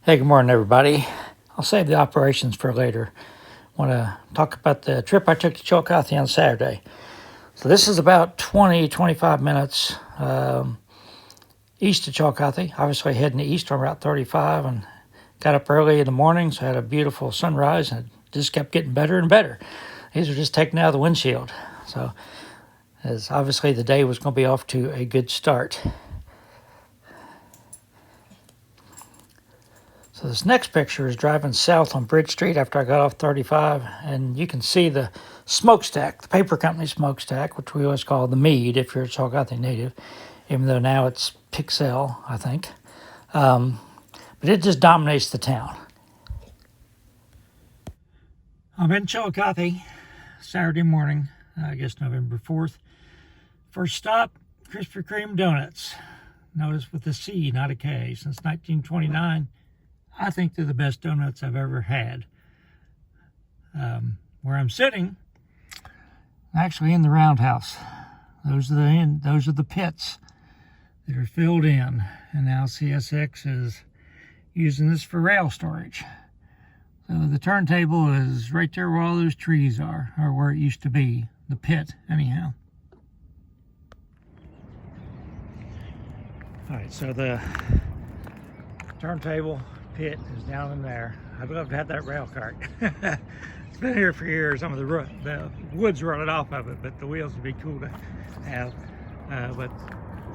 Hey, good morning, everybody. I'll save the operations for later. I want to talk about the trip I took to Chillicothe on Saturday. So this is about 25 minutes east of Chillicothe. Obviously heading east on Route 35, and got up early in the morning, so I had a beautiful sunrise, and it just kept getting better and better. These were just taken out of the windshield. So as obviously the day was going to be off to a good start. So this next picture is driving south on Bridge Street after I got off 35, and you can see the smokestack, the paper company smokestack, which we always call the Mead if you're a Chillicothe native, even though now it's Pixel, I think. But it just dominates the town. I'm in Chillicothe Saturday morning, I guess November 4th. First stop, Krispy Kreme Donuts. Notice with a C, not a K. Since 1929. I think they're the best donuts I've ever had. Where I'm sitting, actually in the roundhouse. Those are the pits that are filled in, and now CSX is using this for rail storage. So the turntable is right there where all those trees are, or where it used to be, the pit, anyhow. All right, so the turntable pit is down in there. I'd love to have that rail cart. It's been here for years. Some of the wood's running off of it, but the wheels would be cool to have. But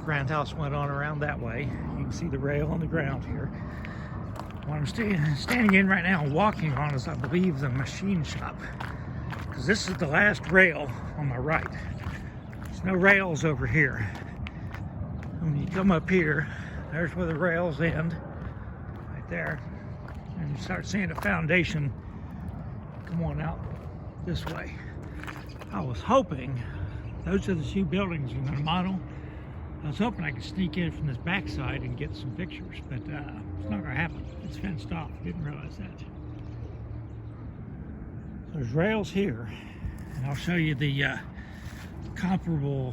roundhouse went on around that way. You can see the rail on the ground here. What I'm standing in right now and walking on is, I believe, the machine shop, because this is the last rail on my right. There's no rails over here. When you come up here, there's where the rails end. There, and you start seeing a foundation come on out this way. I was hoping, those are the two buildings in the model. I was hoping I could sneak in from this backside and get some pictures, but it's not going to happen. It's fenced off. Didn't realize that. There's rails here, and I'll show you the comparable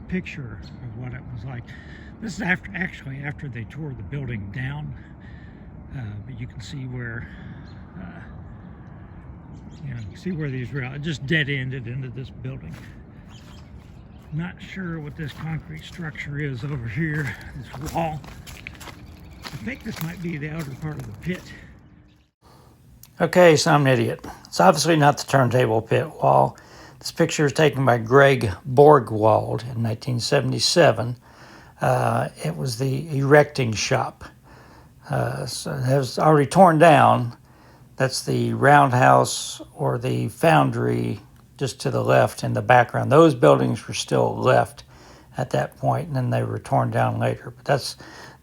picture of what it was like. This is after they tore the building down. But you can see where, you see where these rails just dead-ended into this building. Not sure what this concrete structure is over here, this wall. I think this might be the outer part of the pit. Okay, so I'm an idiot. It's obviously not the turntable pit wall. This picture is taken by Greg Borgwald in 1977. It was the erecting shop. So it was already torn down. That's the roundhouse or the foundry just to the left in the background. Those buildings were still left at that point, and then they were torn down later. But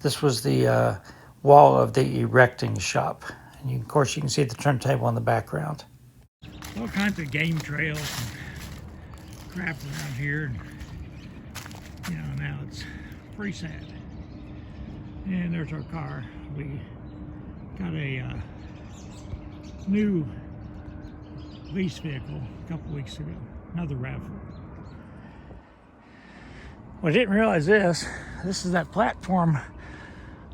this was the wall of the erecting shop. And of course you can see the turntable in the background. All kinds of game trails and crap around here. And, now it's pretty sad. And there's our car. We got a new lease vehicle a couple weeks ago, another RAV4. Well, I didn't realize this is that platform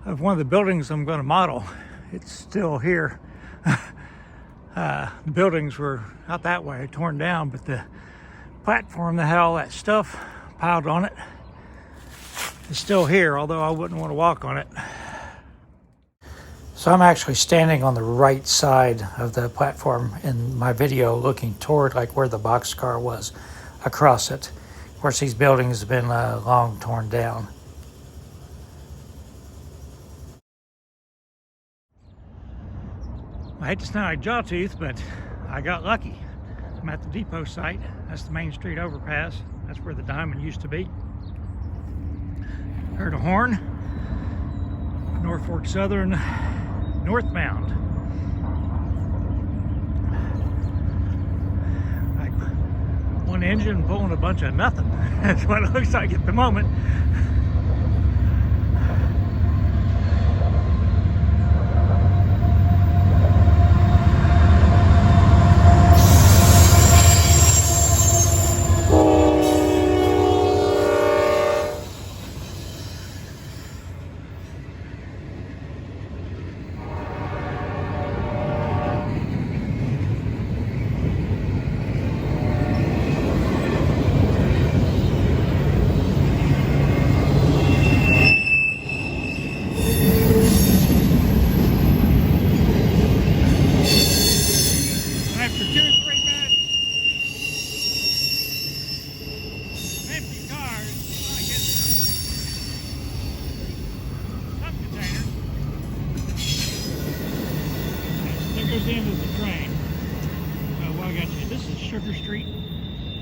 of one of the buildings I'm going to model. It's still here. The buildings were out that way, torn down, but the platform that had all that stuff piled on it is still here, although I wouldn't want to walk on it. So I'm actually standing on the right side of the platform in my video, looking toward like where the boxcar was across it. Of course, these buildings have been long torn down. I hate to sound like Jawtooth, but I got lucky. I'm at the depot site. That's the Main Street overpass. That's where the diamond used to be. Heard a horn. Norfolk Southern northbound. Like one engine pulling a bunch of nothing. That's what it looks like at the moment. here's the end of the train. What I got you, this is Sugar Street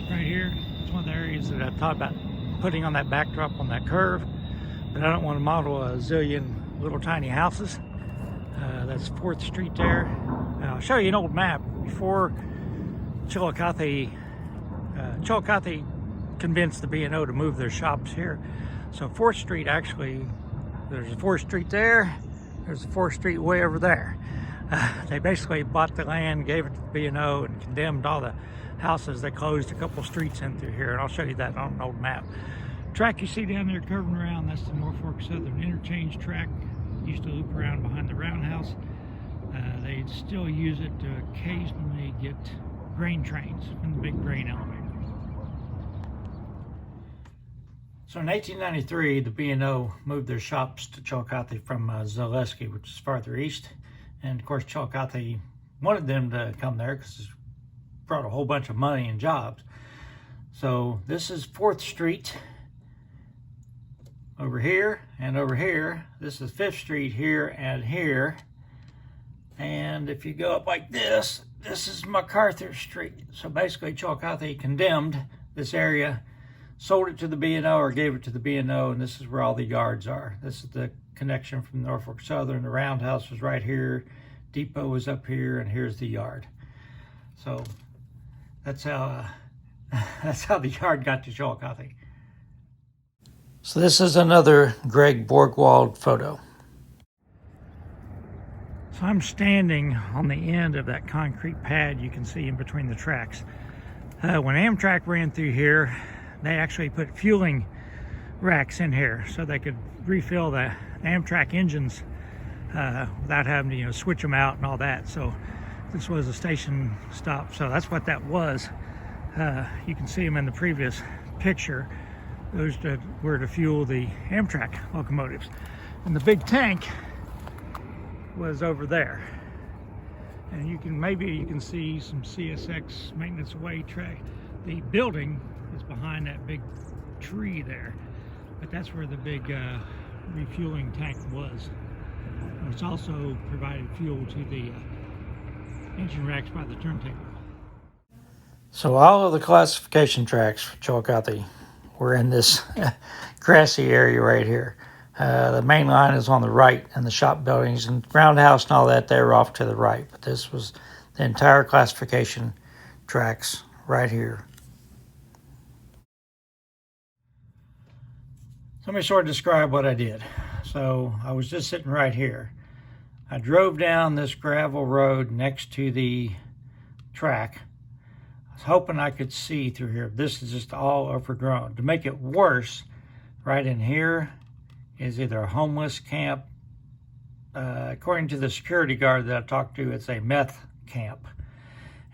right here. It's one of the areas that I thought about putting on that backdrop on that curve, but I don't want to model a zillion little tiny houses. That's 4th Street there. I'll show you an old map. Before Chillicothe convinced the B&O to move their shops here. So 4th Street actually, there's a 4th Street there, there's a 4th Street way over there. They basically bought the land, gave it to the B&O, and condemned all the houses. They closed a couple streets in through here, and I'll show you that on an old map. Track you see down there curving around, that's the Norfolk Southern interchange track. Used to loop around behind the roundhouse. They still use it to occasionally get grain trains from the big grain elevator. So in 1893, the B&O moved their shops to Chillicothe from Zaleski, which is farther east. And of course, Chillicothe wanted them to come there because it brought a whole bunch of money and jobs. So this is 4th Street over here and over here. This is 5th Street here and here. And if you go up like this, this is MacArthur Street. So basically, Chillicothe condemned this area, sold it to the B&O or gave it to the B&O, and this is where all the yards are. This is the connection from Norfolk Southern. The roundhouse was right here, depot was up here, and here's the yard. So that's how the yard got to Chillicothe. So this is another Greg Borgwald photo. So I'm standing on the end of that concrete pad you can see in between the tracks. When Amtrak ran through here, they actually put fueling racks in here so they could refill the Amtrak engines without having to, switch them out and all that. So this was a station stop. So that's what that was. You can see them in the previous picture. Those were to fuel the Amtrak locomotives. And the big tank was over there. And maybe you can see some CSX maintenance way track. The building is behind that big tree there, but that's where the big refueling tank was. It's also provided fuel to the engine racks by the turntable. So all of the classification tracks for Chillicothe were in this grassy area right here. The main line is on the right, and the shop buildings and roundhouse and all that, they were off to the right. But this was the entire classification tracks right here. So let me sort of describe what I did. So I was just sitting right here. I drove down this gravel road next to the track. I was hoping I could see through here. This is just all overgrown. To make it worse, right in here is either a homeless camp. According to the security guard that I talked to, it's a meth camp.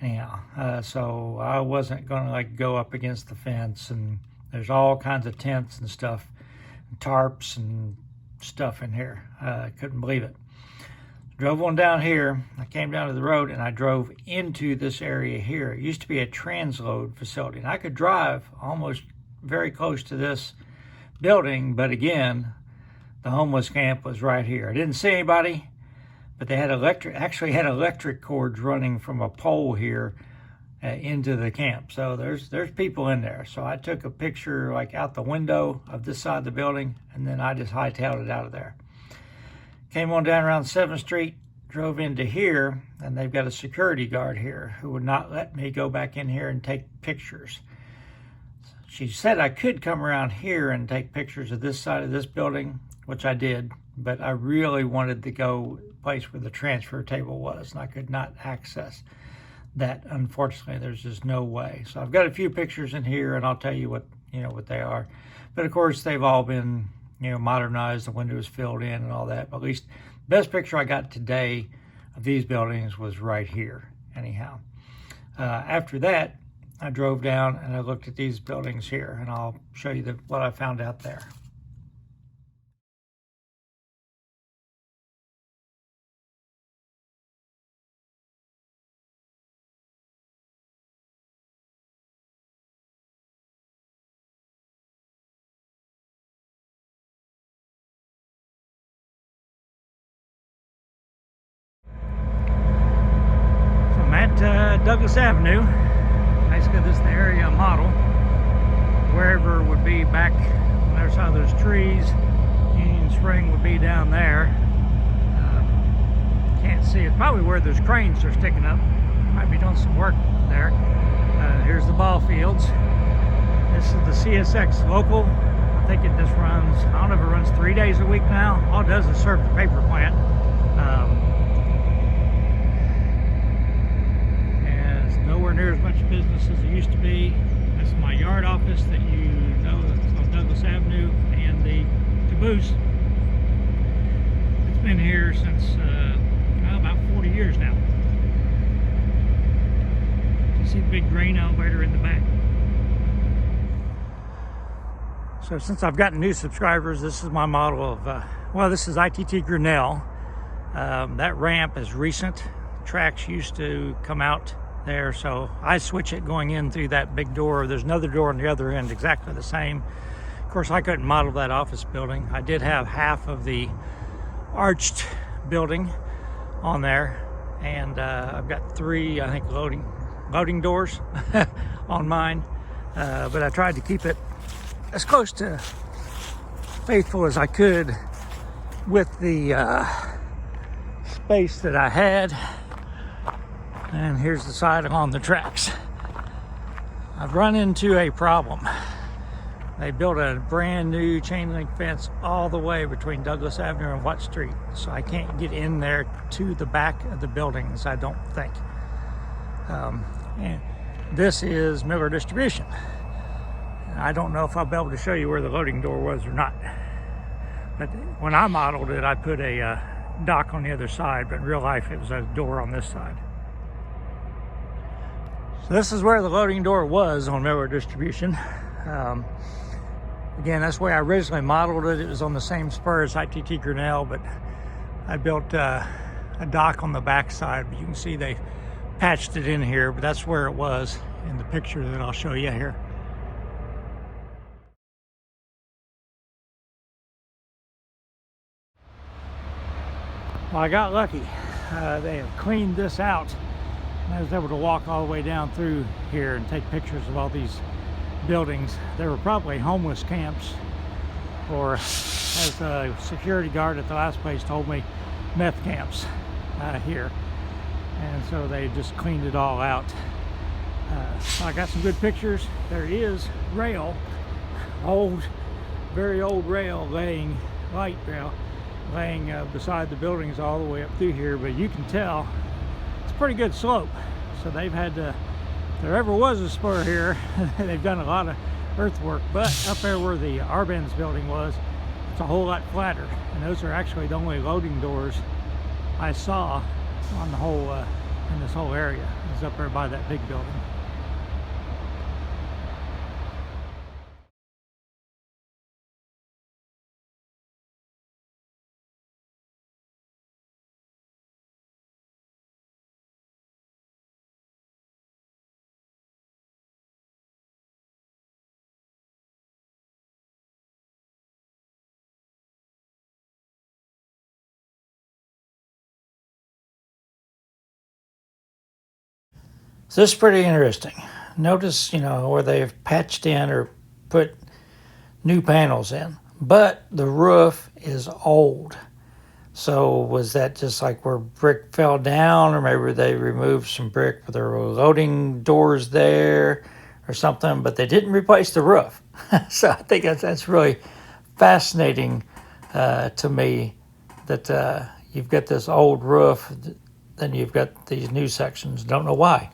Anyhow, so I wasn't going to go up against the fence, and there's all kinds of tents and stuff, and tarps and stuff in here. I couldn't believe it. Drove on down here. I came down to the road and I drove into this area here. It used to be a transload facility, and I could drive almost very close to this building, but again, the homeless camp was right here. I didn't see anybody, but they had electric cords running from a pole here into the camp. So there's people in there. So I took a picture out the window of this side of the building, and then I just hightailed it out of there. Came on down around 7th Street, drove into here, and they've got a security guard here who would not let me go back in here and take pictures. She said I could come around here and take pictures of this side of this building, which I did, but I really wanted to go place where the transfer table was, and I could not access that. Unfortunately, there's just no way. So I've got a few pictures in here, and I'll tell you what they are. But of course, they've all been modernized. The windows filled in and all that. But at least the best picture I got today of these buildings was right here. Anyhow, after that, I drove down and I looked at these buildings here, and I'll show you what I found out there. Douglas Avenue. Basically, this is the area model. Wherever would be back on the other side of those trees. Union Spring would be down there. Can't see it. Probably where those cranes are sticking up. Might be doing some work there. Here's the ball fields. This is the CSX local. I think it just runs, I don't know if it runs 3 days a week now. All it does is serve the paper plant. Has nowhere near as much business as it used to be. That's my yard office that you know that's on Douglas Avenue, and the caboose. It's been here since about 40 years now. You see the big grain elevator in the back. So since I've gotten new subscribers, this is my model of, well, this is ITT Grinnell. That ramp is recent. Tracks used to come out there, so I switch it going in through that big door. There's another door on the other end, exactly the same. Of course, I couldn't model that office building. I did have half of the arched building on there, and I've got 3, I think, loading doors on mine, but I tried to keep it as close to faithful as I could with the space that I had. And here's the side on the tracks. I've run into a problem. They built a brand new chain link fence all the way between Douglas Avenue and Watt Street, so I can't get in there to the back of the buildings, I don't think. And this is Miller Distribution. I don't know if I'll be able to show you where the loading door was or not. But when I modeled it, I put a dock on the other side, but in real life it was a door on this side. So this is where the loading door was on Miller Distribution. Again, that's the way I originally modeled it. It was on the same spur as ITT Grinnell, but I built a dock on the back side. But you can see they patched it in here, but that's where it was in the picture that I'll show you here. Well, I got lucky. They have cleaned this out. And I was able to walk all the way down through here and take pictures of all these buildings. There were probably homeless camps, or as the security guard at the last place told me, meth camps here. And so they just cleaned it all out. So I got some good pictures. There is rail, very old rail laying, light rail, laying beside the buildings all the way up through here, but you can tell it's a pretty good slope. So they've had to, if there ever was a spur here, they've done a lot of earthwork, but up there where the Arbenz building was, it's a whole lot flatter. And those are actually the only loading doors I saw on the whole, in this whole area. It's up there by that big building. So this is pretty interesting. Notice, where they've patched in or put new panels in, but the roof is old. So was that just like where brick fell down, or maybe they removed some brick, but there were loading doors there or something, but they didn't replace the roof. So I think that's really fascinating to me, that you've got this old roof, then you've got these new sections. Don't know why.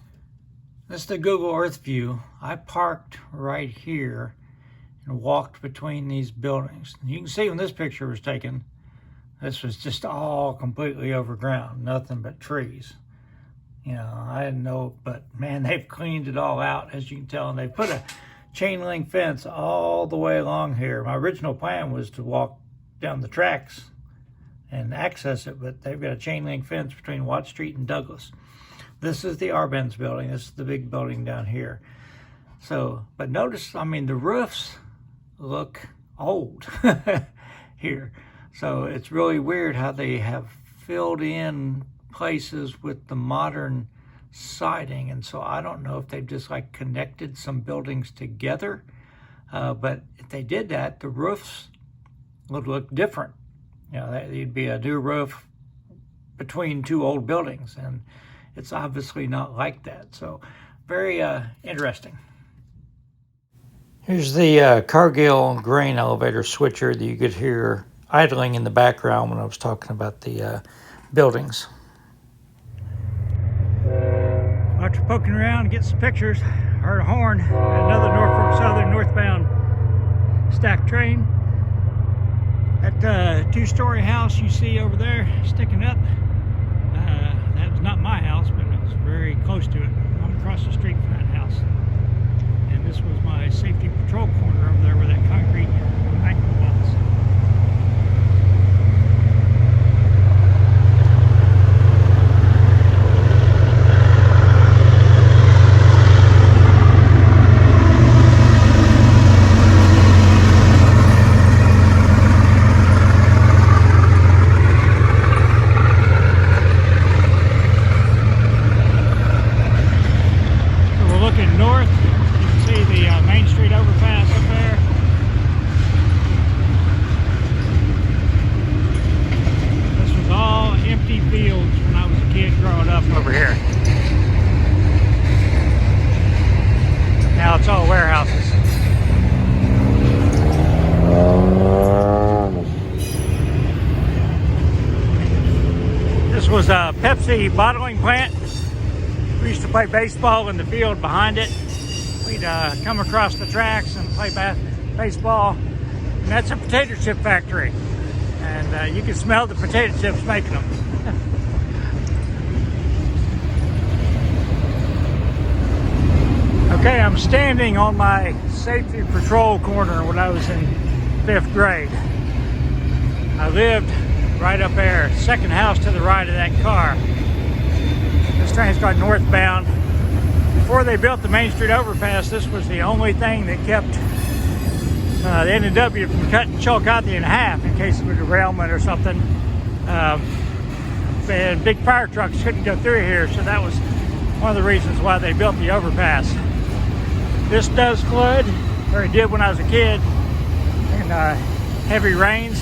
This is the Google Earth view. I parked right here and walked between these buildings. You can see when this picture was taken, this was just all completely overgrown, nothing but trees. I didn't know, but man, they've cleaned it all out, as you can tell, and they put a chain link fence all the way along here. My original plan was to walk down the tracks and access it, but they've got a chain link fence between Watt Street and Douglas. This is the Arbenz building. This is the big building down here. So, but notice, the roofs look old here. So it's really weird how they have filled in places with the modern siding, and so I don't know if they've just like connected some buildings together, but if they did that, the roofs would look different. You know, there'd be a new roof between two old buildings, and it's obviously not like that. So very interesting. Here's the Cargill grain elevator switcher that you could hear idling in the background when I was talking about the buildings. After poking around to get some pictures, heard a horn, another Norfolk Southern northbound stacked train. That two-story house you see over there sticking up, that was not my house, but it was very close to it. I'm across the street from that house. And this was my safety patrol corner over there where that concrete embankment was. North, you can see the Main Street overpass up there. This was all empty fields when I was a kid growing up over here. Now it's all warehouses. This was a Pepsi bottling plant. We used to play baseball in the field behind it. We'd come across the tracks and play baseball. And that's a potato chip factory. And you can smell the potato chips making them. Okay, I'm standing on my safety patrol corner when I was in 5th grade. I lived right up there, second house to the right of that car. This train's going northbound. Before they built the Main Street overpass, this was the only thing that kept the N&W from cutting Chillicothe in half in case of a derailment or something. And big fire trucks couldn't go through here, so that was one of the reasons why they built the overpass. This does flood, or it did when I was a kid, in heavy rains.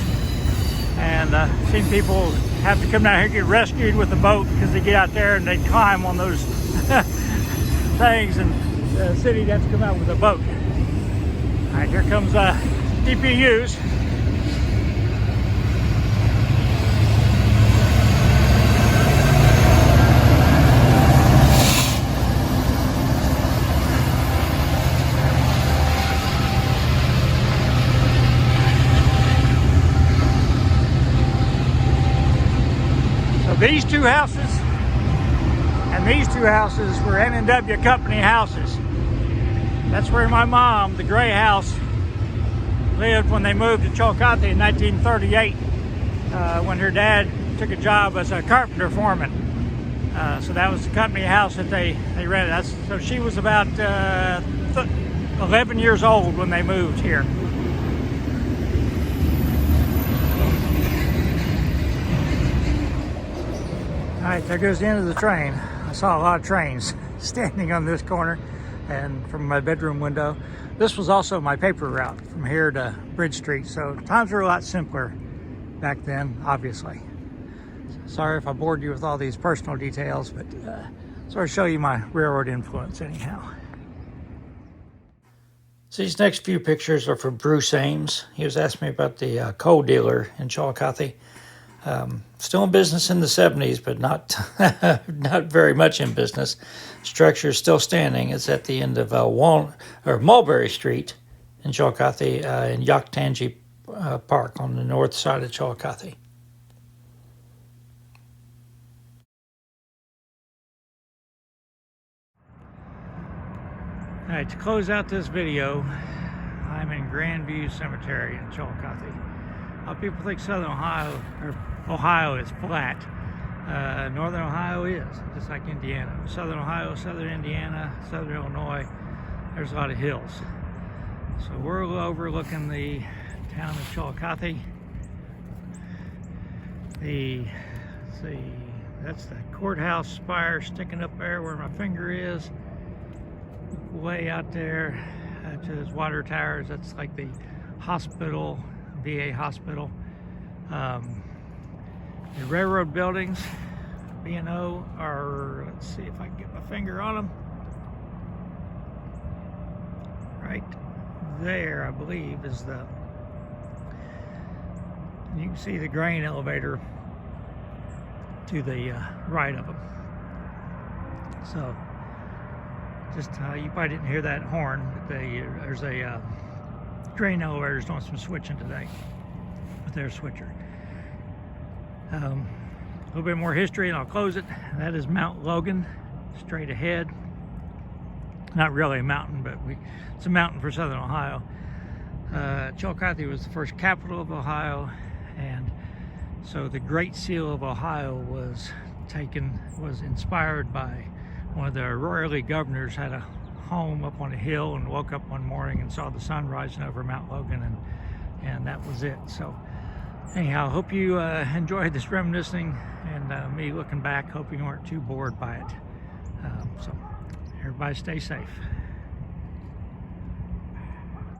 And seen people have to come down here and get rescued with a boat because they get out there and they climb on those things, and the city has to come out with a boat. All right, here comes DPUs. These two houses and these two houses were N&W company houses. That's where my mom, the gray house, lived when they moved to Chillicothe in 1938, when her dad took a job as a carpenter foreman. So that was the company house that they rented. So she was about 11 years old when they moved here. All right, there goes the end of the train. I saw a lot of trains standing on this corner and from my bedroom window. This was also my paper route from here to Bridge Street, so times were a lot simpler back then, obviously. Sorry if I bored you with all these personal details, but sort of show you my railroad influence anyhow. So these next few pictures are from Bruce Ames. He was asking me about the coal dealer in Chillicothe. Still in business in the 70s, but not not very much in business. Structure is still standing. It's at the end of Mulberry Street in Chillicothe, in Yaktangi Park on the north side of Chillicothe. All right, to close out this video, I'm in Grandview Cemetery in Chillicothe. A lot of people think Southern Ohio is flat. Northern Ohio is, just like Indiana. Southern Ohio, Southern Indiana, Southern Illinois, there's a lot of hills. So we're overlooking the town of Chillicothe. The That's the courthouse spire sticking up there where my finger is. Way out there to those water towers. That's like the hospital, VA hospital. The railroad buildings, B&O, are, let's see if I can get my finger on them. Right there, I believe, is the, you can see the grain elevator to the right of them. So, just you probably didn't hear that horn, but there's a grain elevator's doing some switching today with their switcher. A little bit more history and I'll close it. That is Mount Logan, straight ahead. Not really a mountain, but it's a mountain for southern Ohio. Chillicothe was the first capital of Ohio, and so the Great Seal of Ohio was inspired by one of the early governors. Had a home up on a hill and woke up one morning and saw the sun rising over Mount Logan, and that was it. So anyhow, hope you enjoyed this reminiscing and me looking back. Hope you weren't too bored by it. So everybody stay safe.